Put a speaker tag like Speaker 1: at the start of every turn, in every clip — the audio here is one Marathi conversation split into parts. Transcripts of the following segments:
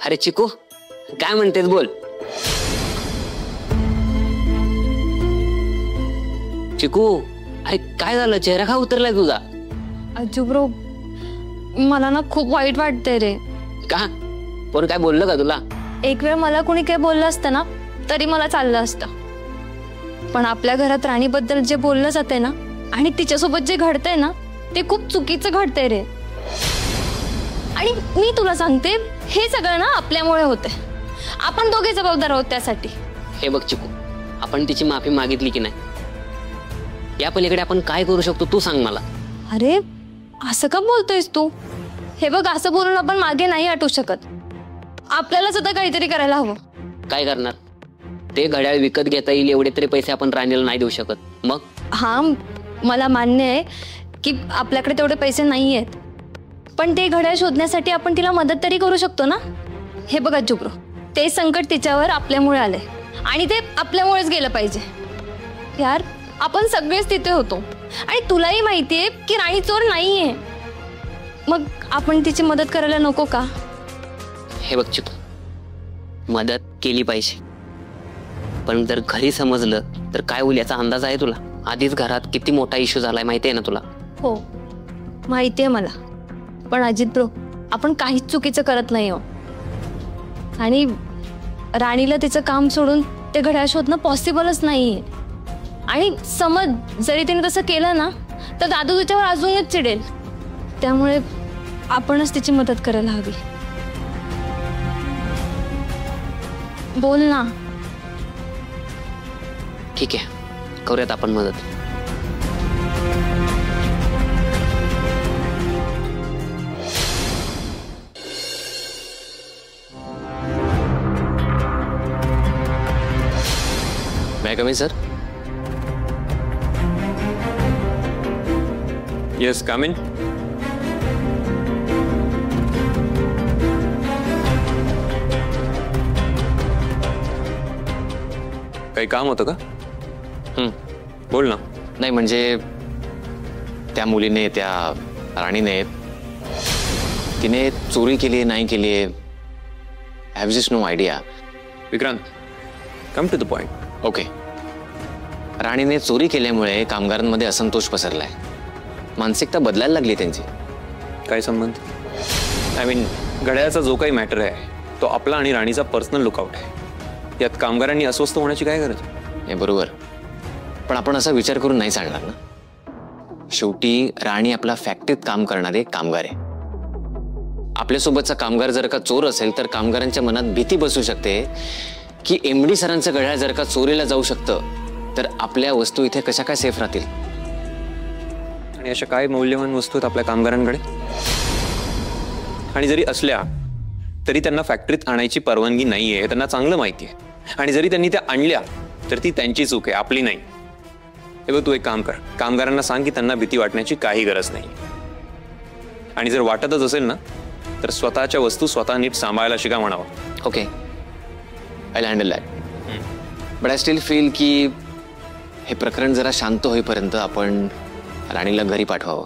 Speaker 1: अरे चिकू, काय म्हणतेस बोल. चिकू, अरे काय झालं, चेहरा का उतरलाय तुझा?
Speaker 2: अज्जू ब्रो, मला ना खूप वाईट वाटतंय रे.
Speaker 1: का? कोण काय बोललं का तुला?
Speaker 2: एक वेळ मला कोणी काय बोललं असतं ना तरी मला चाललं असतं, पण आपल्या घरात राणीबद्दल जे बोललं जाते ना आणि तिच्यासोबत जे घडतंय ना ते खूप चुकीचं घडतंय रे. आणि मी तुला सांगते, हे सगळं ना आपल्यामुळे होते. आपण दोघे जबाबदार आहोत त्यासाठी.
Speaker 1: हे बघ चिकू, आपण तिची माफी मागितली की नाही, या पलीकडे आपण काय करू शकतो तू सांग मला.
Speaker 2: अरे असं का बोलतोयस तू? हे बघ, असं बोलून आपण मागे नाही हटू शकत. आपल्याला सुद्धा काहीतरी करायला हवं.
Speaker 1: काय करणार? ते घड्याळ विकत घेता येईल एवढे तरी पैसे आपण राणीला नाही देऊ शकत. मग
Speaker 2: हा, मला मान्य आहे की आपल्याकडे तेवढे पैसे नाही आहेत, पण ते घड्याळ शोधण्यासाठी आपण तिला मदत तरी करू शकतो ना. हे बघा जुब्रो, ते संकट तिच्यावर आपल्यामुळे आले आणि ते आपल्यामुळेच गेलं पाहिजे. यार, आपण सगळेच तिथे होतो आणि तुलाही माहितीये की राणी चोर नाहीये. मग आपण तिची मदत करायला नको का?
Speaker 1: हे बघ चिकू, मदत केली पाहिजे, पण जर घरी समजलं तर काय होईल याचा अंदाज आहे तुला? आधीच घरात किती मोठा इश्यू झालाय माहिती आहे ना तुला?
Speaker 2: हो माहिती आहे मला, पण अजित ब्रो, आपण काहीच चुकीचं करत नाही हो. आणि राणीला तिचं काम सोडून ते घड्याळ शोधणं पॉसिबलच नाहीये. आणि समज जरी तिने तसं केलं ना तर दादू तिच्यावर अजूनच चिडेल. त्यामुळे आपणच तिची मदत करायला हवी. बोल ना.
Speaker 1: ठीक आहे, करूयात आपण मदत.
Speaker 3: May I come in, sir?
Speaker 4: Yes, come in. काही काम होतं का? बोल ना.
Speaker 3: नाही म्हणजे त्या मुलीने, त्या राणीने, तिने चोरी केली नाही केली, I have just no idea.
Speaker 4: Vikrant, come to the point.
Speaker 3: Okay. राणीने चोरी केल्यामुळे कामगारांमध्ये असंतोष पसरलाय. मानसिकता बदलायला लागली त्यांची.
Speaker 4: काय संबंध? आय मीन, घड्याळाचा जो काही मॅटर आहे तो आपला आणि राणीचा पर्सनल लुकआउट आहे. यात कामगारांनी अस्वस्थ होण्याची काय गरज?
Speaker 3: हे बरोबर, पण आपण असा विचार करून नाही चालणार ना. शेवटी राणी आपला फॅक्टरीत काम करणारे कामगार आहे. आपल्यासोबतचा कामगार जर का चोर असेल तर कामगारांच्या मनात भीती बसू शकते की एमडी सरांचं घड्याळ जर का चोरीला जाऊ शकतं तर आपल्या वस्तू इथे कशा काय सेफ राहतील.
Speaker 4: आणि अशा काय मौल्यवान वस्तू आहेत आपल्या कामगारांकडे? आणि जरी असल्या तरी त्यांना फॅक्टरीत आणायची परवानगी नाहीये, त्यांना चांगलं माहिती आहे. आणि जरी त्यांनी त्या आणल्या तर ती त्यांची चूक आहे, आपली नाही. हे बघ, तू एक काम कर, कामगारांना सांग की त्यांना भीती वाटण्याची काही गरज नाही. आणि जर वाटतच असेल ना तर स्वतःच्या वस्तू स्वतः नीट सांभाळायला शिका म्हणावं.
Speaker 3: Okay, I handle that. But I still feel की हे प्रकरण जरा शांत होईपर्यंत आपण राणीला घरी पाठवावं.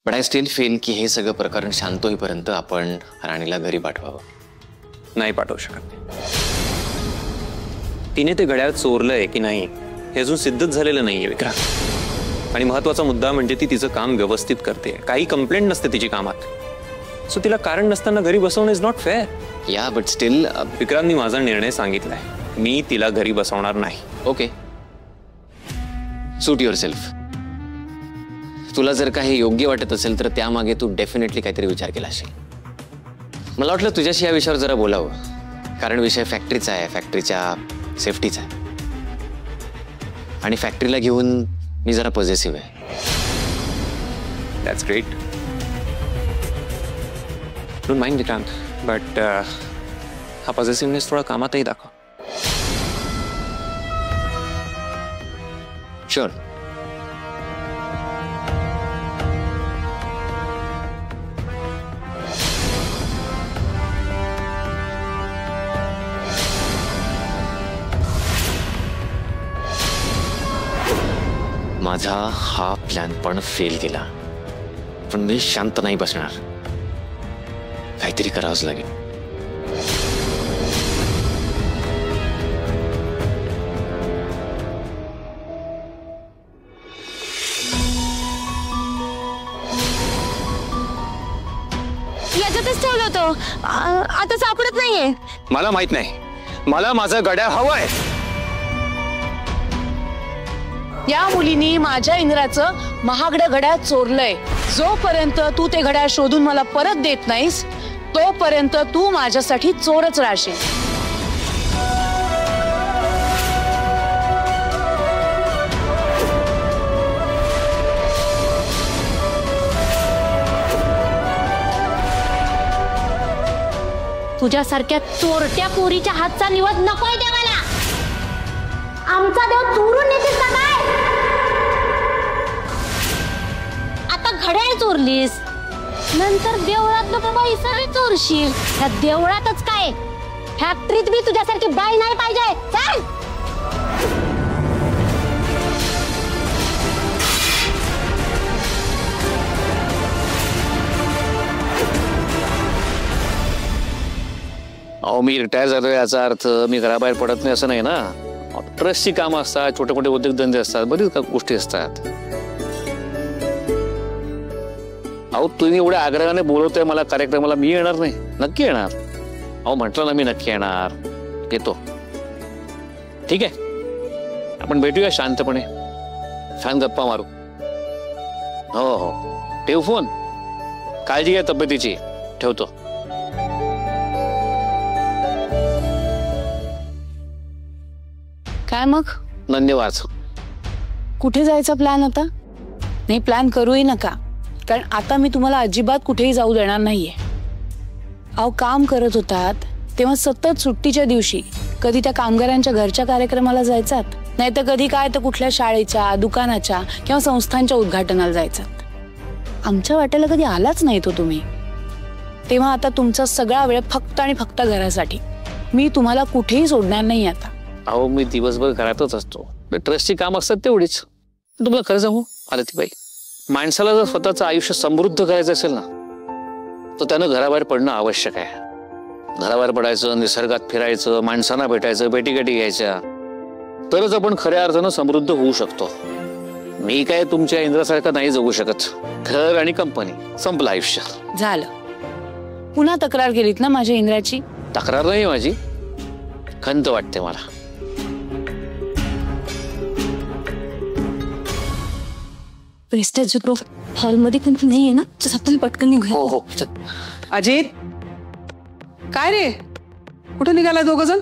Speaker 3: बट आय स्टील फील की हे सगळं प्रकरण शांत होईपर्यंत आपण राणीला घरी पाठवावं.
Speaker 4: नाही पाठवू शकत. तिने ते घड्याळ चोरलंय की नाही हे अजून सिद्धच झालेलं नाहीये विक्रांत. आणि महत्वाचा मुद्दा म्हणजे ती तिचं काम व्यवस्थित करते, काही कंप्लेंट नसते तिची कामात. सो तिला कारण नसताना घरी बसवणं इज नॉट फेअर.
Speaker 3: या बट स्टील
Speaker 4: विक्रांतनी माझा निर्णय सांगितलाय, मी तिला घरी बसवणार नाही.
Speaker 3: Okay, suit your self. तुला जर काही योग्य वाटत असेल तर त्यामागे तू डेफिनेटली काहीतरी विचार केला असेल. मला वाटलं तुझ्याशी या विषयावर जरा बोलावं, कारण विषय फॅक्टरीचा आहे, फॅक्टरीच्या सेफ्टीचा आहे. आणि फॅक्टरीला घेऊन मी जरा पॉझिटिव्ह आहे.
Speaker 4: That's great. Don't mind Vikrant, but हा पॉझिटिव्हनेस थोडा कामातही दाखव.
Speaker 3: शुअर. माझा हा प्लॅन पण फेल गेला. पण मी शांत नाही बसणार. काहीतरी करावंच लागेल.
Speaker 2: याच्यातच ठेवलं होतं, आता सापडत नाहीये.
Speaker 4: मला माहित नाही, मला माझं घड्याळ हवंय.
Speaker 5: या मुलीनी माझ्या इंद्राचं महागडं घड्याळ चोरलंय. जोपर्यंत तू ते घड्याळ शोधून मला परत देत नाहीस तोपर्यंत तू माझ्यासाठी चोरच राहशील.
Speaker 6: तुझ्यासारख्या चोरट्या पोरीच्या हातचा निवड नकोय देवाला. आमचा देव चोरून नेतेस का काय? आता घड्याळ चोरलीस, नंतर देवळात पैसा चोरशील. त्या देवळातच काय, फॅक्टरीत बी तुझ्यासारखी बाई नाही पाहिजे. चल.
Speaker 7: अहो मी रिटायर झालो याचा अर्थ मी घराबाहेर पडत नाही असं नाही ना. ट्रस्टची कामं असतात, छोटे मोठे उद्योगधंदे असतात, बरीच गोष्टी असतात. अहो तुम्ही एवढ्या आग्रहाने बोलवतोय मला कार्यक्रमाला, मी येणार नाही? नक्की येणार. अहो म्हटलं ना मी नक्की येणार, येतो. ठीक आहे, आपण भेटूया शांतपणे, छान गप्पा मारू. हो हो, ठेव फोन. काळजी घ्या तब्येतीची. ठेवतो.
Speaker 5: काय मग
Speaker 7: धन्यवाद.
Speaker 5: कुठे जायचा प्लॅन आता? नाही, प्लॅन करूही नका, कारण आता मी तुम्हाला अजिबात कुठेही जाऊ देणार नाहीये. अहो काम करत होतात तेव्हा सतत सुट्टीच्या दिवशी कधी त्या कामगारांच्या घरच्या कार्यक्रमाला जायचात, नाही तर कधी काय तर कुठल्या शाळेच्या, दुकानाच्या किंवा संस्थांच्या उद्घाटनाला जायचात. आमच्या वाट्याला कधी आलाच नाही तो तुम्ही. तेव्हा आता तुमचा सगळा वेळ फक्त आणि फक्त घरासाठी. मी तुम्हाला कुठेही सोडणार नाही आता.
Speaker 7: अहो मी दिवसभर घरातच असतो, ट्रस्टची काम असतात तेवढीच. तुम्हाला खरं सांगू आरतीबाई, माणसाला जर स्वतःचं आयुष्य समृद्ध करायचं असेल ना तर त्यानं घराबाहेर पडणं आवश्यक आहे. घराबाहेर पडायचं, निसर्गात फिरायचं, माणसांना भेटायचं, भेटीगाठी घ्यायच्या, तरच आपण खऱ्या अर्थानं समृद्ध होऊ शकतो. मी काय तुमच्या इंद्रासारखं नाही जगू शकत. घर आणि कंपनी, संपलं आयुष्य.
Speaker 5: झालं. पुन्हा तक्रार केलीत ना माझ्या इंद्राची?
Speaker 7: तक्रार नाही माझी, खंत वाटते मला.
Speaker 2: प्रेस्टेज ग्रुप हॉलमध्ये पण नाही आहे ना, आपण पटकन निघूया.
Speaker 7: हो हो.
Speaker 8: अजित, काय रे, कुठे निघाला दोघं जण?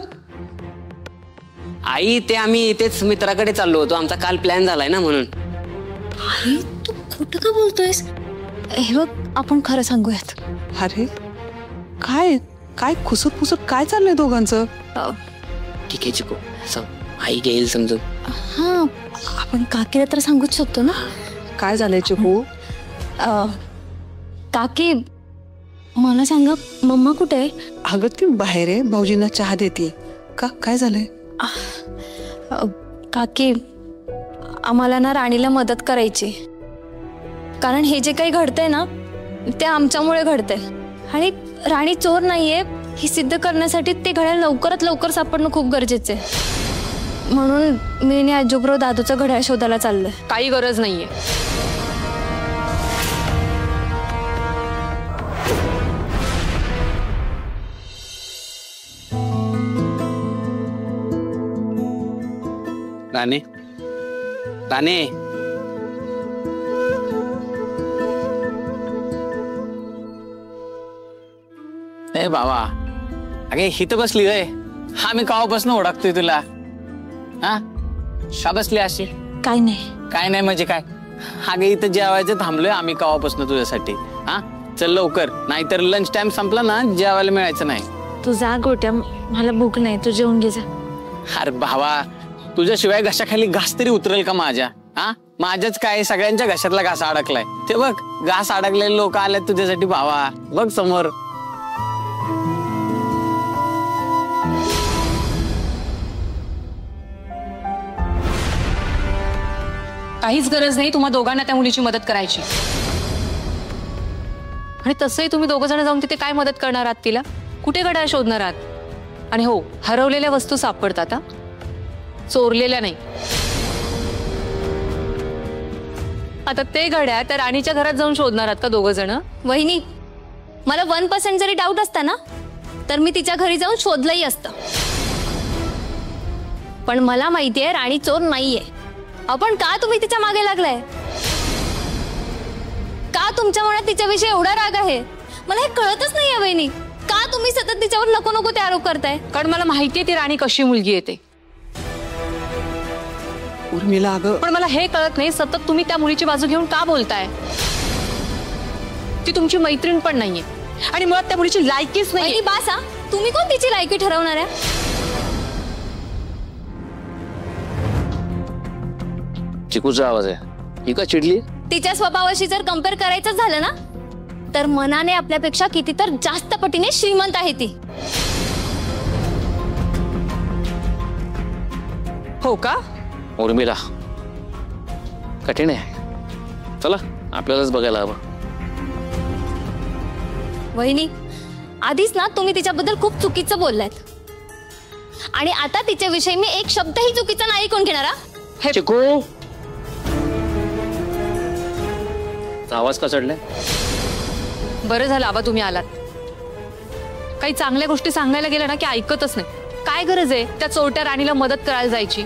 Speaker 1: आई ते आम्ही इथेच मित्राकडे चाललो होतो, आमचा काल प्लॅन झालाय ना म्हणून.
Speaker 2: अरे तू खोटं का बोलतोयस? हे बघ, आपण खरं सांगूयात.
Speaker 8: अरे काय काय खुसत फुसत काय चाललंय दोघांचं?
Speaker 1: ठीक आहे चिकू, आई घेईल समजून.
Speaker 2: हा, आपण काकीला तर सांगूच शकतो ना.
Speaker 8: काय झालंय चिकू?
Speaker 2: काकी मला सांगा, मम्मा कुठे आहे?
Speaker 8: अगं ती बाहेर आहे, भाऊजींना चहा देते. का काय झालंय?
Speaker 2: काकी आम्हाला ना राणीला मदत करायची, कारण हे जे काही घडतंय ना ते आमच्यामुळे घडतंय. आणि राणी चोर नाहीये हे सिद्ध करण्यासाठी ते घड्याळ लवकरात लवकर सापडणं खूप गरजेचं आहे. म्हणून मी आणि आजोबरो दादूचं घड्याळ शोधायला चाललंय.
Speaker 9: काही गरज नाहीये.
Speaker 10: राणे, राणे, ए बाबा, अगे हिथं बसली रे. हा मी कावापासून ओळखतोय तुला. हा शा बसली अशी?
Speaker 2: काय नाही.
Speaker 10: काय नाही म्हणजे काय? अगे इथं जेवायचं थांबलोय आम्ही कावापासून तुझ्यासाठी. हा चल लवकर, नाहीतर लंच टाइम संपला ना जेवायला मिळायचं नाही.
Speaker 2: तू जा गोट्या, मला भूक नाही, तू जेवून घे जा.
Speaker 10: अरे भावा, तुझ्याशिवाय घशाखाली घास तरी उतरेल का माझ्या? हा माझ्याच काय, सगळ्यांच्या घशातला घास अडकलाय. ते बघ, घास अडकलेले लोक आले तुझ्यासाठी भावा. बघ समोर.
Speaker 9: काहीच गरज नाही तुम्हा दोघांना त्या मुलीची मदत करायची. आणि तसंही तुम्ही दोघं जण जाऊन तिथे काय मदत करणार आहात तिला? कुठे घड्याळ शोधणार आहात? आणि हो, हरवलेल्या वस्तू सापडतात, चोरलेल्या नाही. आता ते घड्याळ त्या राणीच्या घरात जाऊन शोधणार आहात का दोघं जण?
Speaker 2: वहिनी, मला 1% जरी डाऊट असता ना तर मी तिच्या घरी जाऊन शोधलंही असतं. पण मला माहितीये राणी चोर नाहीये. आपण का तुम्ही तिच्या मागे लागलाय? का तुमच्या मनात तिच्याविषयी एवढा राग आहे? मला हे कळतच नाहीये वहिनी. का तुम्ही सतत तिच्यावर नको नको ते आरोप करताय?
Speaker 9: कारण मला माहितीये ती राणी कशी मुलगी येते.
Speaker 8: उर्मिला अगं,
Speaker 9: पण मला हे कळत नाही सतत तुम्ही त्या मुलीची बाजू घेऊन का बोलताय? ती तुमची मैत्रीण पण नाहीये आणि मुळात त्या मुलीची लायकीच नाही.
Speaker 2: बासा, तुम्ही कोण तिची लायकी ठरवणार आहे?
Speaker 7: चिकूचा आवाज आहे. ही का चिडली?
Speaker 2: तिच्या स्वभावाशी जर कम्पेअर करायचं झालं ना तर मनाने आपल्यापेक्षा किती तर जास्त पटीने श्रीमंत आहे ती.
Speaker 9: हो का?
Speaker 7: उर्मिला, कठीण आहे. चला आपल्यालाच बघायला हवं.
Speaker 2: वहिनी, आधीच ना तुम्ही तिच्याबद्दल खूप चुकीचं बोललात आणि आता तिच्याविषयी मी एक शब्दही चुकीचा नाही ऐकून घेणार.
Speaker 7: चिकू, आवाज का चढलाय?
Speaker 9: बरं झालं आबा तुम्ही आलात. काही चांगल्या गोष्टी सांगायला गेल्या ना की ऐकतच नाही. काय गरज आहे त्या चोरट्या राणीला मदत करायला जायची?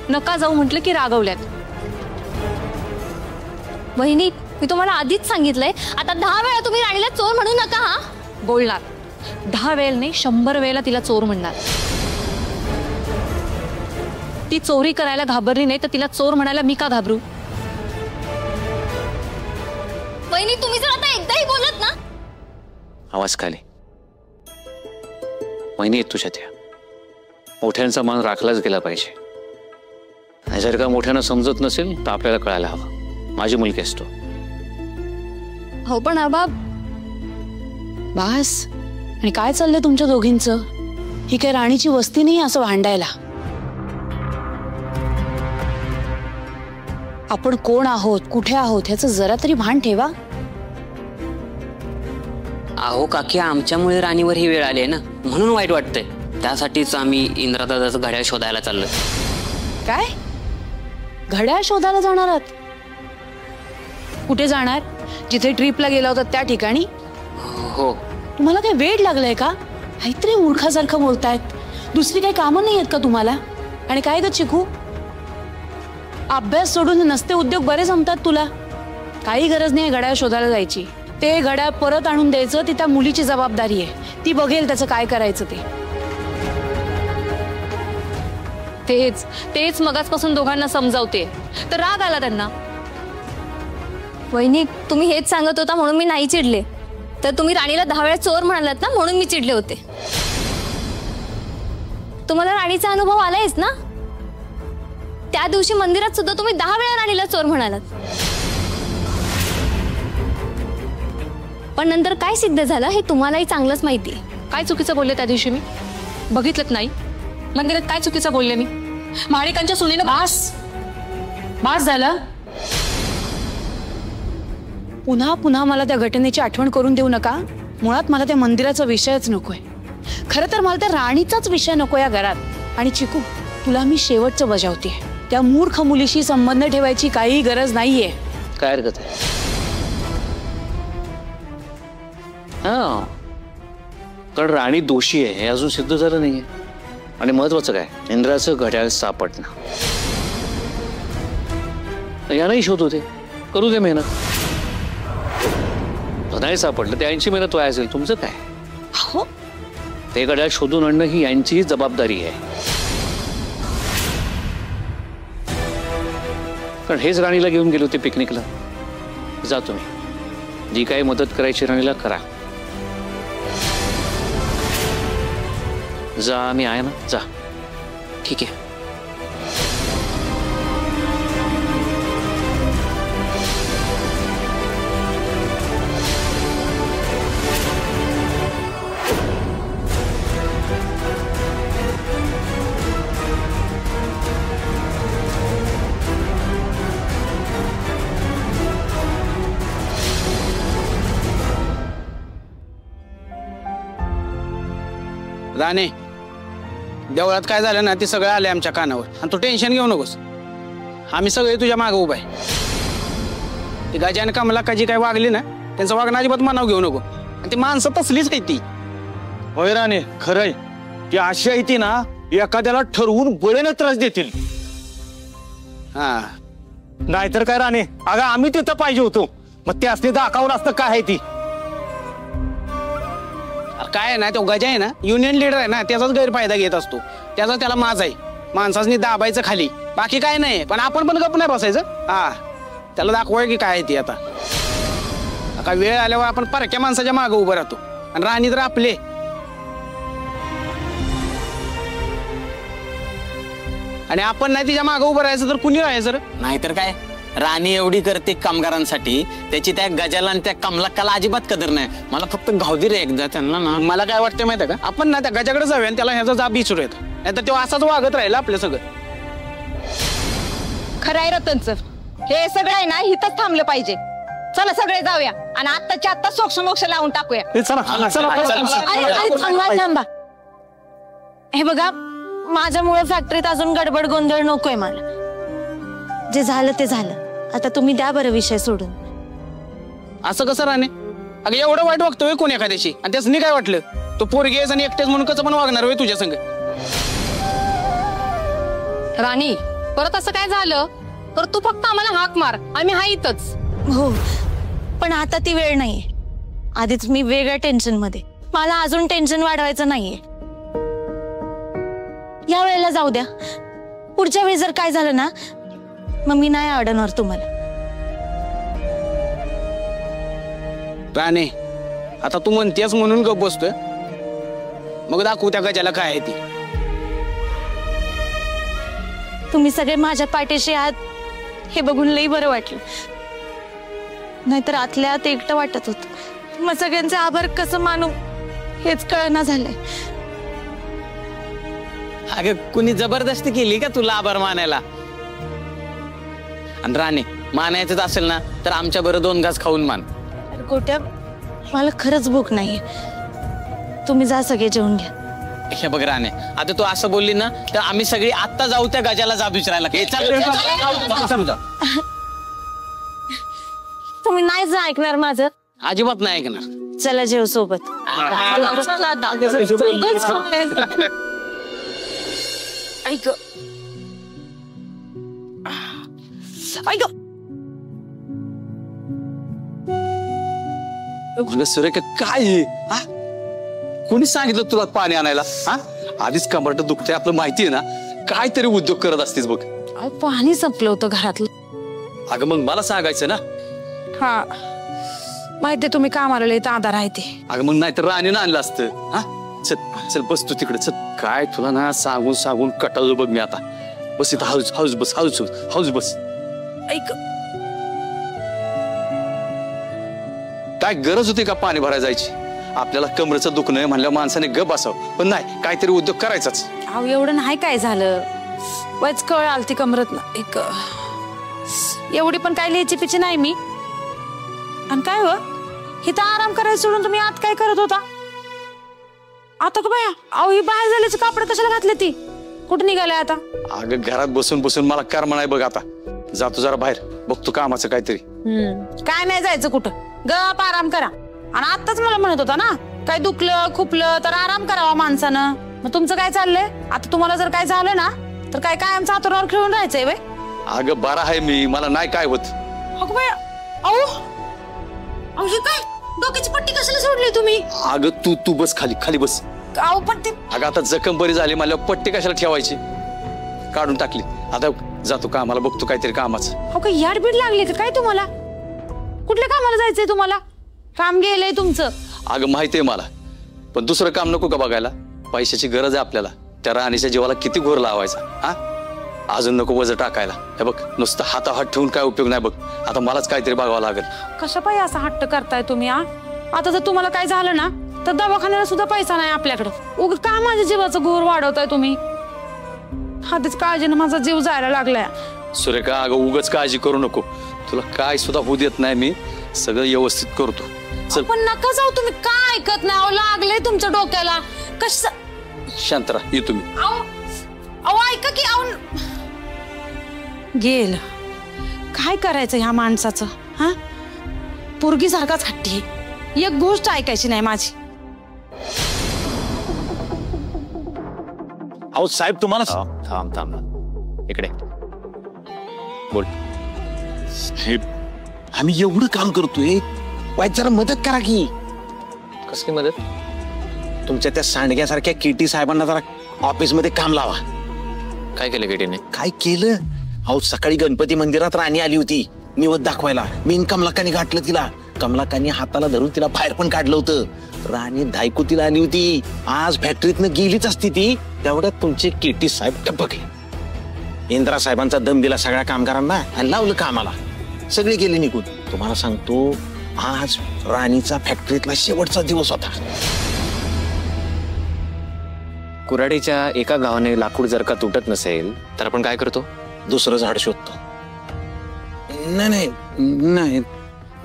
Speaker 9: नका जाऊ म्हटलं की रागवल्यात.
Speaker 2: वहिनी, मी तुम्हाला आधीच सांगितलंय, आता 10 वेळा तुम्ही राणीला चोर म्हणू नका. हा
Speaker 9: बोलणार 10 वेळेला नाही 100 वेळेला तिला चोर म्हणणार. ती चोरी करायला घाबरली नाही तर तिला चोर म्हणायला मी का घाबरू?
Speaker 2: वहिनी, तुम्ही जर आता एकदाही बोलत ना.
Speaker 7: आवाज खाली. वहिनी आहेत तुझ्या त्या. मोठ्यांचा मान राखलाच गेला पाहिजे. आणि जर का मोठ्यानं समजत नसेल तर आपल्याला कळायला हवं. माझी मुलगी असतो.
Speaker 2: हो पण आबा.
Speaker 5: बास, आणि काय चाललंय तुमच्या दोघींचं? ही काय राणीची वस्ती नाही असं भांडायला. आपण कोण आहोत, कुठे आहोत ह्याचं जरा तरी भान ठेवा.
Speaker 1: अहो काकी, आमच्यामुळे राणीवर ही वेळ आली आहे ना, म्हणून वाईट वाटतंय. त्यासाठीच आम्ही इंद्रादाचं घड्याळ शोधायला चाललोय.
Speaker 5: काय? घड्याळ शोधायला जाणार आहात? कुठे जाणार? जिथे ट्रिपला गेला होता त्या ठिकाणी?
Speaker 1: हो.
Speaker 5: तुम्हाला काय वेळ लागलाय का? काहीतरी मूर्खासारखं बोलतायत. दुसरी काही कामं नाही आहेत का तुम्हाला? आणि काय ग चिकू, अभ्यास सोडून नसते उद्योग बरे जमतात तुला. काही गरज नाही घड्याळ शोधायला जायची. ते घड्याळ परत आणून द्यायचं ती त्या मुलीची जबाबदारी आहे. ती बघेल त्याचं काय करायचं ते.
Speaker 9: तेच मगाचपासून दोघांना समजावते तर राग आला त्यांना.
Speaker 2: वहिनी, तुम्ही हेच सांगत होता म्हणून मी नाही चिडले. तर तुम्ही राणीला 10 वेळा चोर म्हणालात ना, म्हणून मी चिडले होते. तुम्हाला राणीचा अनुभव आलायच ना. त्या दिवशी मंदिरात सुद्धा तुम्ही 10 वेळा राणीला चोर म्हणालात. पण नंतर काय सिद्ध झालं हे तुम्हालाही चांगलंच माहिती आहे.
Speaker 9: काय चुकीचं बोलले त्या दिवशी मी? बघितलं नाही मंदिरात काय चुकीचं बोलले मी? माणिकांच्या सुनेनं.
Speaker 5: बास झालं. पुन्हा पुन्हा मला त्या घटनेची आठवण करून देऊ नका. मुळात मला त्या मंदिराचा विषयच नकोय. खरं तर मला त्या राणीचाच विषय नको या घरात. आणि चिकू, तुला मी शेवटचं बजावते. त्या मूर्ख मुलीशी संबंध ठेवायची काही गरज नाहीये.
Speaker 7: काय हरकत आहे? हा, कारण राणी दोषी आहे हे अजून सिद्ध झालं नाहीये. आणि महत्वाचं काय, इंद्राचं घड्याळ सापडणं. यानंही शोध होते, करू दे मेहनत. नाही सापडलं ते 80 मेहनत वाया असेल. तुमचं काय?
Speaker 5: हो,
Speaker 7: ते घड्याळ शोधून आणणं ही यांचीही जबाबदारी आहे. कारण हेच राणीला घेऊन गेले होते पिकनिकला. जा तुम्ही, जी काही मदत करायची राणीला करा. जा, मी आहे ना. जा.
Speaker 1: ठीक आहे.
Speaker 10: राणे, देवळात काय झालं ना ते सगळं आले आमच्या कानावर, आणि तू टेन्शन घेऊ नकोस. आम्ही सगळे तुझ्या मागे उभा आहे. ती गजाने कमला का जी काय वागली ना त्यांचं वागणं अजिबात मनाव घेऊ नको. आणि ती माणसं तसलीच आहे ती.
Speaker 11: होय राणे, खरंय. ती अशी आहे ती ना, एखाद्याला ठरवून बळेनं त्रास देतील.
Speaker 10: हा
Speaker 11: नाहीतर काय राणे, अगं आम्ही तिथं पाहिजे होतो, मग ते असले दाखवलं असतं काय आहे ती.
Speaker 10: काय आहे ना, तो गजा आहे ना युनियन लीडर आहे ना, त्याचाच गैरफायदा घेत असतो. त्याचा त्याला माज आहे, माणसांनी दाबायचं खाली, बाकी काय नाही. पण आपण पण गप नाही बसायचं. हा त्याला दाखवाय की काय आहे ती. आता काय वेळ आल्यावर आपण परक्या माणसाच्या मागे उभं राहतो, आणि राणी तर आपले. आणि आपण नाही तिच्या मागे उभं राहायचं तर कुणी राहायचं? नाहीतर काय, राणी एवढी करते कामगारांसाठी, त्याची त्या गजाला आणि त्या कमलाकाला अजिबात कदर नाही. मला फक्त गावदी रे एकदा त्यांना ना. मला काय वाटतं माहिती आहे का, आपण ना त्या गजाकडे जाऊया आणि त्याला ह्याचा जाब विचारू येत, नाहीतर तो असाच वागत राहिला आपलं सगळं.
Speaker 9: खरं आहे रतनचं, हे सगळं आहे ना इथंच थांबलं पाहिजे. चला सगळे जाऊया आणि आत्ताच्या आत्ता सोक्ष लावून टाकूया.
Speaker 6: थांबा. हे बघा, माझ्यामुळे फॅक्टरीत अजून गडबड गोंधळ नकोय मला. जे झालं ते झालं, आता तुम्ही द्या बरं विषय सोडून.
Speaker 10: असं कसं राणे? अगं एवढं वाईट वागतोय कोण एखाद्याशी, आणि त्यासनी काय वाटलं तो पोरगी आहेस आणि एकटेच म्हणून कसं पण वागणार होय तुझ्या संग?
Speaker 9: राणी, परत असं काय झालं तर तू फक्त आम्हाला हाक मार, आम्ही हा इथंच.
Speaker 6: हो, पण आता ती वेळ नाहीये. आधीच मी वेगळ्या टेन्शन मध्ये, मला अजून टेन्शन वाढवायचं नाहीये. या वेळेला जाऊ द्या. पुढच्या वेळी जर काय झालं ना, मग मी नाही अडवणार तुम्हाला.
Speaker 10: राणे, आता तू म्हणतेस म्हणून गप बसतोय, मग दाखवू त्या गजाला काय आहे ती.
Speaker 6: तुम्ही सगळे माझ्या पाठीशी आहात हे बघून लई बरं वाटलं, नाहीतर आतल्या आत एकटं वाटत होत. मग सगळ्यांचे आभार कसं मानू हेच कळना झालंय.
Speaker 10: अगं कुणी जबरदस्ती केली का तुला आभार मानायला? आणि राणे, मानायचंच असेल ना तर आमच्या बरं 2 घास खाऊन मान.
Speaker 6: गोट्या, मला खरंच भूक नाहीये, तुम्ही जा सगळे जेवून घ्या.
Speaker 10: हे बघ राणे, आता तू असं बोलली ना तर आम्ही सगळी आत्ता जाऊ त्या गजाला जाब विचारायला.
Speaker 6: तुम्ही नाहीच ऐकणार माझं?
Speaker 10: अजिबात नाही ऐकणार.
Speaker 6: चला जेव सोबत. ऐक ऐक,
Speaker 12: सुरेखा काय आहे? कोणी सांगितलं तुला पाणी आणायला? आधीच कंबरट दुखते आपलं माहिती आहे ना, काहीतरी उद्योग करत असतेस बघ.
Speaker 5: पाणी संपलं होतं घरातलं.
Speaker 12: अगं मग मला सांगायचं ना.
Speaker 5: हा माहितीये, तुम्ही कामाला लय आधार आहे ते.
Speaker 12: अगं मग नाहीतर राणीनं आणलं असतं. चल चल बस तू तिकडे चल. काय तुला ना सांगून सांगून कटाळलो बघ मी आता. बस इथं हाऊस बस, हाऊस बस.
Speaker 5: ऐक,
Speaker 12: काय गरज होती का पाणी भरायला जायची? आपल्याला कमरेचं दुखणं म्हणल्यावर माणसाने गप बसावं, पण नाही, काहीतरी उद्योग करायचाच.
Speaker 5: अहो एवढं नाही काय झालं, वच कळ आलती कमरत ना. एक एवढी पण काय लिहायची पिची नाही मी. आणि काय हो, इथं आराम करायला सोडून तुम्ही आत काय करत होता? आता का बाया, अहो ही बाहेर झाल्याची कापड कशाला घातली ती? कुठे निघालाय आता?
Speaker 12: अगं घरात बसून बसून मला कर्म नाही बघ आता. जातो जरा बाहेर, बघतो कामाचं काहीतरी.
Speaker 5: काय नाही जायचं कुठं, गप आराम करा. आणि आताच मला म्हणत होता ना, काय दुखलं खुपलं तर आराम करावा माणसानं. मग तुमचं काय चाललंय आता? तुम्हाला जर काय झालं ना तर काय कायमचं हातोरावर खेळून राहायचंय वे?
Speaker 12: अगं बरा आहे मी, मला नाही काय होत.
Speaker 5: अगं बाया, अहो हे काय डोक्याची पट्टी कशाला सोडली तुम्ही?
Speaker 12: अगं तू बस खाली, खाली बस.
Speaker 5: अहो पण ते,
Speaker 12: अगं आता जखम बरी झाली मला पट्टी कशाला ठेवायची? काढून टाकली. आता जातो कामाला, बघतो काहीतरी कामाचं.
Speaker 5: अहो काय याडबीड लागली का काय तुम्हाला? कुठल्या कामाला जायचंय तुम्हाला? काम गेलंय तुमचं.
Speaker 12: अगं माहितीये मला, पण दुसरं काम नको का बघायला? पैशाची गरज आहे आपल्याला. त्या राणीच्या जीवाला किती घोर लावायचा? अजून नको वजन टाकायला. हे बघ, नुसतं हाताहात ठेवून काय उपयोग नाही बघ. आता मलाच काहीतरी बघावं लागेल.
Speaker 5: कशा पायी असा हट्ट करताय तुम्ही? आता जर तुम्हाला काय झालं ना तर दवाखान्याला सुद्धा पैसा नाही आपल्याकडे. उग का माझ्या जीवाचं घोर वाढवताय तुम्ही? आधीच काळजीनं माझा जीव जायला लागलाय.
Speaker 12: सुरेखा, अगं उगाच काळजी करू नको. तुला काय सुद्धा होऊ देत नाही मी. सगळं व्यवस्थित करतो. चल.
Speaker 5: पण नका जाऊ तुम्ही. काय ऐकत नाही? लागलंय तुमच्या डोक्याला.
Speaker 12: शांत राहा, येतो मी.
Speaker 6: अहो ऐका की गेलं. काय करायचं ह्या माणसाचं? हा, पोरगी सारखाच हट्टी. एक गोष्ट ऐकायची नाही माझी.
Speaker 11: अहो साहेब तुम्हाला
Speaker 3: थांब थांब इकडे बोल.
Speaker 11: साहेब आम्ही एवढं काम करतोय, वाईट जरा मदत करा की.
Speaker 3: कसली मदत?
Speaker 11: तुमच्या त्या सांडग्यासारख्या केटी साहेबांना जरा ऑफिस मध्ये काम लावा.
Speaker 3: काय केलं केटीने?
Speaker 11: काय केलं? अहो सकाळी गणपती मंदिरात राणी आली होती निवद दाखवायला. मी कमलाकानी गाठलं तिला. कमलाकानी हाताला धरून तिला बाहेर पण काढलं होतं. राणी धायकुतीला आली होती. आज फॅक्टरीतनं गेलीच असती ती, तेवढ्यात तुमचे केटी साहेब टपकले. इंद्रा साहेबांचा दम दिला सगळ्या कामगारांना आणि लावलं कामाला. सगळे गेले निघून. तुम्हाला सांगतो आज राणीचा फॅक्टरीतला शेवटचा दिवस होता.
Speaker 3: कुऱ्हाडीच्या एका गावाने लाकूड जर का तुटत नसेल तर आपण काय करतो?
Speaker 11: दुसरं झाड शोधतो. नाही नाही नाही,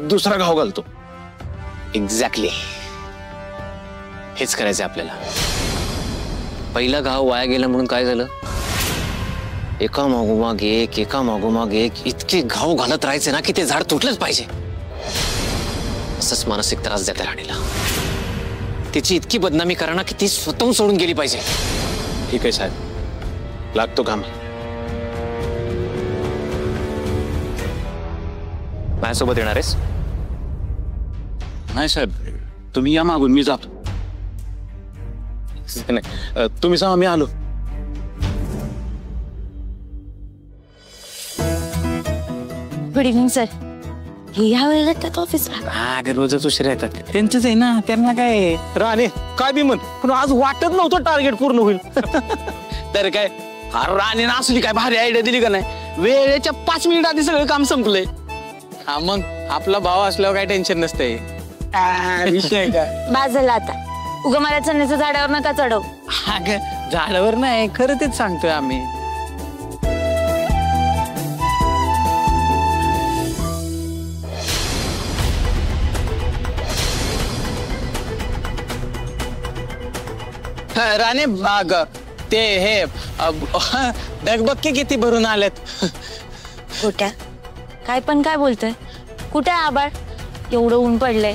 Speaker 11: दुसरा घाव घालतो.
Speaker 3: एक्झॅक्टली हेच करायचंय आपल्याला. पहिला घाव वाया गेला म्हणून काय झालं? एका मागोमाग एक, एका मागोमाग एक इतके घाव घालत राहायचे ना की ते झाड तुटलंच पाहिजे. असंच मानसिक त्रास देते राणीला. तिची इतकी बदनामी करा ना की ती स्वतःहून सोडून गेली पाहिजे.
Speaker 11: ठीक आहे साहेब, लागतो काम.
Speaker 3: माझ्यासोबत येणार आहेस?
Speaker 11: नाही साहेब, तुम्ही या मागून, मी जातो. नाही तुम्ही सांगा, मी आलो.
Speaker 6: Good evening sir. ह्या वेळेला येतात ऑफिसला?
Speaker 10: रोजच उशीर येतात. त्यांचंच आहे ना, त्यांना काय.
Speaker 11: राणे काय बी म्हण, पण आज वाटत नव्हतं टार्गेट पूर्ण होईल.
Speaker 10: तर काय, राणीनं असली काय भारी आयडिया दिली का नाही. वेळेच्या 5 मिनिट आधी सगळं काम संपलंय. हा मग आपला भाव असल्यावर काय टेन्शन नसतंय. विषय काय
Speaker 6: बाज झाला आता. उगा मला चण्याच्या झाडावर नका चढव.
Speaker 10: अगं झाडावर नाही, खरं तेच सांगतोय आम्ही. राणे बाग ते हे डगबक्के किती भरून आलेत.
Speaker 6: कुठ्या काय पण काय बोलतोय? कुठे आबाळ? एवढं ऊन पडलंय.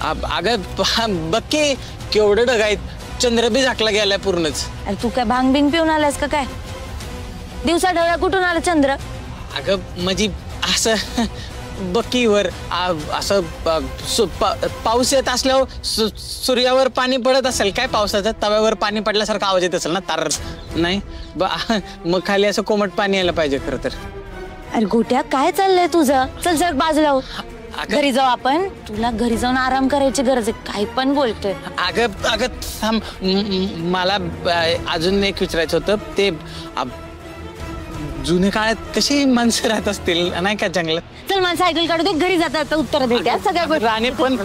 Speaker 10: अगं बक्की केवढं ढग आहेत. चंद्र बी झाकला गेलाय पूर्णच.
Speaker 6: अरे तू काय भांग बिंग पिऊन आलास का काय? दिवसा ढवळ्या कुठून आलं चंद्र?
Speaker 10: अगं म्हणजे असं बक्कीवर असं पाऊस येत असल्यावर सूर्यावर पाणी पडत असेल काय, पावसाचं तव्यावर पाणी पडल्यासारखा आवाज येत असेल ना, तार नाही मग खाली असं कोमट पाणी यायला पाहिजे खरं तर.
Speaker 6: अरे गोट्या काय चाललंय तुझं? चल सर बाजूला हो. घरी जाऊ आपण. तुला घरी जाऊन आराम करायची गरज आहे. काय पण बोलतोय.
Speaker 10: अगं मला अजून एक विचारायचं होतं. ते जुने काळात कशी माणसं राहत असतील नाही का जंगलात?
Speaker 6: चल मला सायकल काढू दे, घरी जाता उत्तर देत्या सगळ्या गोष्टी.
Speaker 10: राणे पण